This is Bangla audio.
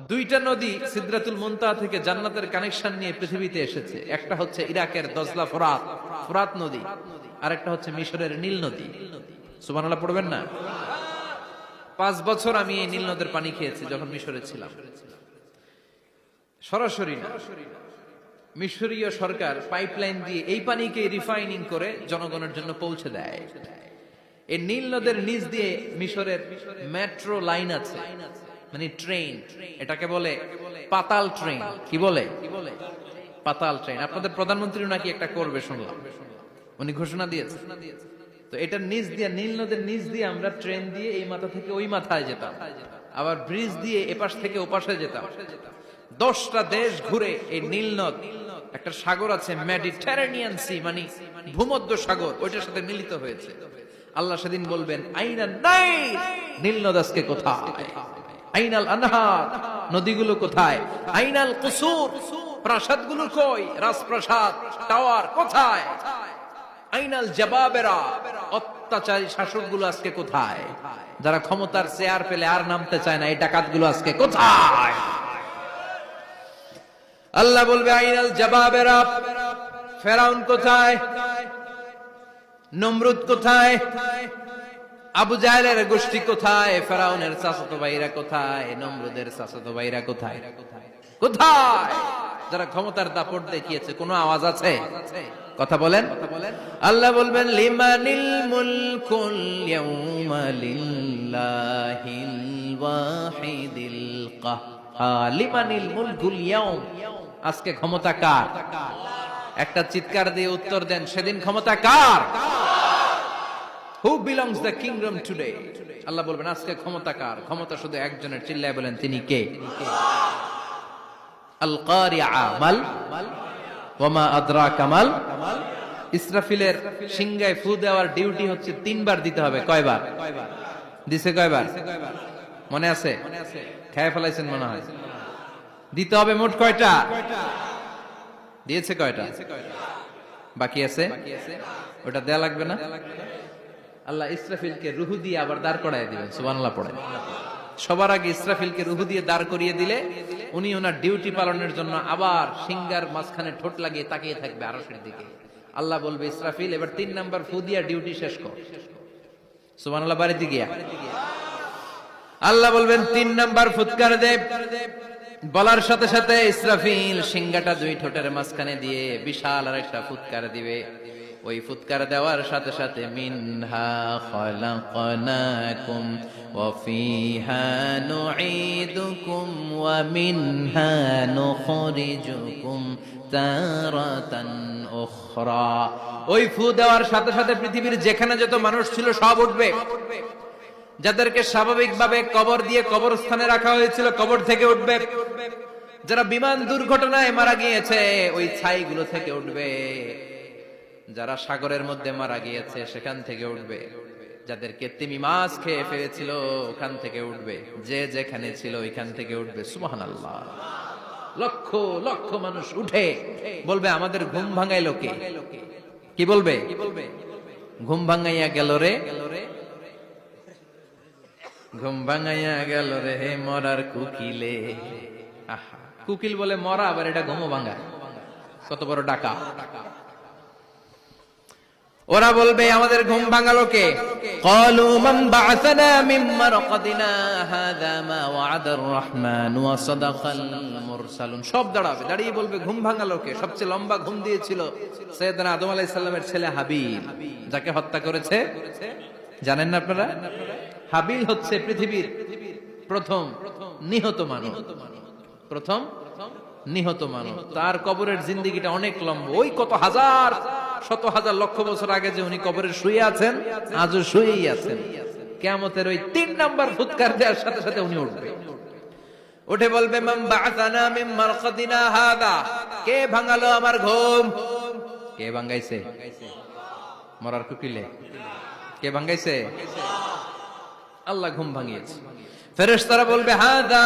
দুইটা নদী সিদরাতুল মুনতাহা থেকে জান্নাতের কানেকশন নিয়ে পৃথিবীতে এসেছে। একটা হচ্ছে ইরাকের দজলা ফোরাত, ফোরাত নদী, আর একটা হচ্ছে মিশরের নীল নদী। সুবহানাল্লাহ পড়বেন না? 5 বছর আমি এই নীল নদের পানি খেয়েছি যখন মিশরে ছিলাম। সরাসরি না, মিশরীয় সরকার পাইপলাইন দিয়ে এই পানিকে রিফাইনিং করে জনগণের জন্য পৌঁছে দেয়। এই নীল নদের নিচ দিয়ে মিশরের মেট্রো লাইন আছে, মানে ট্রেন, এটাকে বলে পাতাল ট্রেন। কি বলে? পাতাল ট্রেন। আপনাদের প্রধানমন্ত্রী নাকি একটা করবে শুনলাম, উনি ঘোষণা দিয়েছে। তো এটার নিচ দিয়ে, নীল নদের নিচ দিয়ে আমরা ট্রেন দিয়ে এই মাথা থেকে ওই মাথায় যেতাম, আবার ব্রিজ দিয়ে এপাশ থেকে ওপাশে যেতাম। 10টা দেশ ঘুরে এই নীল নদ, একটা সাগর আছে মেডিটেরেনিয়ান সি, মানে ভূমধ্য সাগর, ওইটার সাথে মিলিত হয়েছে। আল্লাহ সেদিন বলবেন আইনাল নাইল, নীল নদ আজকে কোথায়? আইনাল আনহার, নদীগুলো কোথায়? আইনাল কুসুর, প্রাসাদগুলো কই? রাজপ্রাসাদ, টাওয়ার কোথায়? আইনাল জাবাবেরা, অত্যাচারী শাসকগুলো আজকে কোথায়? যারা ক্ষমতার চেয়ার পেলে আর নামতে চায় না, এই ডাকাতগুলো আজকে কোথায়? আল্লাহ বলবে আইনাল জাবাবেরা, ফেরাউন কোথায়? নমরুদ কোথায়? আবু জাহেলের গোষ্ঠী কোথায়? ফেরাউনের চাচাতো ভাইরা কোথায়? নমরুদের চাচাতো ভাইরা কোথায়? কোথায়? যারা ক্ষমতার দাপট দেখিয়েছে, কোনো আওয়াজ আছে? কথা বলেন। আল্লাহ বলবেন লিমানিল মুলকুল ইয়াউমা লিল্লাহিল ওয়াহিদিল কাহ্হার। লিমানিল মুলকুল ইয়াউম, আজকে ক্ষমতা কার? একটা চিৎকার দিয়ে উত্তর দেন, সেদিন ক্ষমতা কার? Who belongs the kingdom today? আল্লাহ বলবেন আজকে ক্ষমতা কার? ক্ষমতা শুধু একজনের, চিল্লায় বলেন তিনি কে? আল কারিআ মাল ওয়া মা আদরাকা মাল। ইসরাফিলের সিংহায় ফু দেওয়ার ডিউটি হচ্ছে 3 বার দিতে হবে। কয়বার দিছে? কয়বার মনে আছে? খেয়ে ফেলাইছেন মনে হয়। দিতে হবে মোট কয়টা? দিয়েছে কয়টা? বাকি আছে, ওটা দেয়া লাগবে না? আল্লাহ ইসরাফিলকে রুহু দিয়ে আবার দাঁড় করায় দিবেন। সুবহানাল্লাহ পড়ে। সবার আগে ইসরাফিলকে রুহু দিয়ে দাঁড় করিয়ে দিলে উনি ওনার ডিউটি পালনের জন্য আবার সিংহার মাঝখানে ঠোঁট লাগিয়ে তাকিয়ে থাকবে আরশের দিকে। আল্লাহ বলবে ইসরাফিল এবার 3 নাম্বার ফু দিয়া ডিউটি শেষ কর। সুবহানাল্লাহ। বাড়িতে গিয়া আল্লাহ বলবেন 3 নাম্বার ফুৎকার দে। বলার সাথে সাথে ইসরাফিল সিংহাটা 2 ঠোঁটের মাঝখানে দিয়ে বিশাল আরেকটা ফুৎকার দিবে। ওই ফুৎকার দেওয়ার সাথে সাথে মিনহা খালাকনাকুম ওয়া ফিহা নুঈদুকুম ওয়া মিনহা নুখরিজুকুম তারাতান উখরা। ওই ফু দেওয়ার সাথে সাথে পৃথিবীর যেখানে যত মানুষ ছিল সব উঠবে। যাদেরকে স্বাভাবিকভাবে কবর দিয়ে কবরস্থানে রাখা হয়েছিল কবর থেকে উঠবে। যারা বিমান দুর্ঘটনায় মারা গিয়েছে ওই ছাইগুলো থেকে উঠবে। যারা সাগরের মধ্যে মারা গিয়েছে সেখান থেকে উঠবে। যাদেরকে তিমি মাছ খেয়ে ফেলেছিল ওখান থেকে উঠবে। যে যেখানে ছিল ওইখান থেকে উঠবে। সুবহানাল্লাহ। লক্ষ লক্ষ মানুষ উঠে বলবে আমাদের ঘুম ভাঙাইলো কে? কি বলবে? ঘুম ভাঙাইয়া গেল রে, ঘুম ভাঙাইয়া গেল রে হে মরার কুকিলে। আহা, কুকিল বলে মরা, আবার এটা ঘুমো ভাঙায়। কত বড় ডাকা! ওরা বলবে আমাদের ঘুম ভাঙালো কে? ক্বালু মান বা'আসানা মিন মারকাদিনা হাযা মা ওয়া'আদার রাহমান ওয়া সাদাকাল মুরসালুন। সব দাঁড়াবে, দাঁড়িয়ে বলবে ঘুম ভাঙালো কে? সবচেয়ে লম্বা ঘুম দিয়েছিল সাইয়েদনা আদম আলাইহিস সালামের ছেলে হাবিল, যাকে হত্যা করেছে জানেন না আপনারা? হাবিল হচ্ছে পৃথিবীর প্রথম নিহত মানব, প্রথম নিহত মানব। তার কবরের জিন্দেগিটা অনেক লম্বা। ওই কত হাজার, শত হাজার, লক্ষ বছর আগে যে উনি কবরে শুয়ে আছেন, আজও শুয়েই আছেন। কিয়ামতের ওই 3 নাম্বার ফুৎকার দেওয়ার সাথে সাথে উনি উঠবে। উঠে বলবে মান বা'আসানা মিন মারকাদিনা হাযা। কে ভাঙালো আমার ঘুম? কে ভাঙাইছে? মরার কুকিলে কে ভাঙাইছে? আল্লাহ ঘুম ভাঙিয়েছে। ফেরেশতারা বলবে হাযা